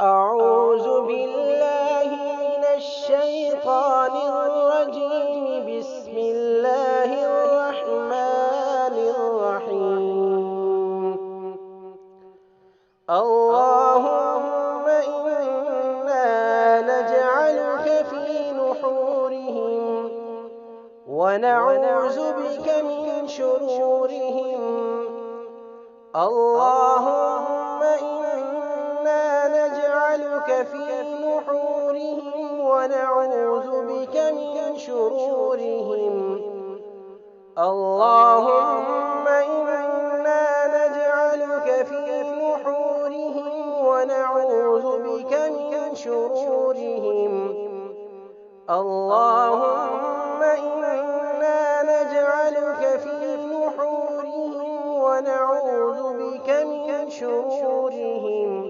أعوذ بالله من الشيطان الرجيم. بسم الله الرحمن الرحيم. اللهم إنا نجعلك في نحورهم ونعوذ بك من شرورهم. اللهم إنا نجعلك في نحورهم ونعوذ بك من شرورهم. اللهم إنا نجعلك في نحورهم ونعوذ بك من شرورهم. اللهم إنا نجعلك في نحورهم ونعوذ بك من شرورهم.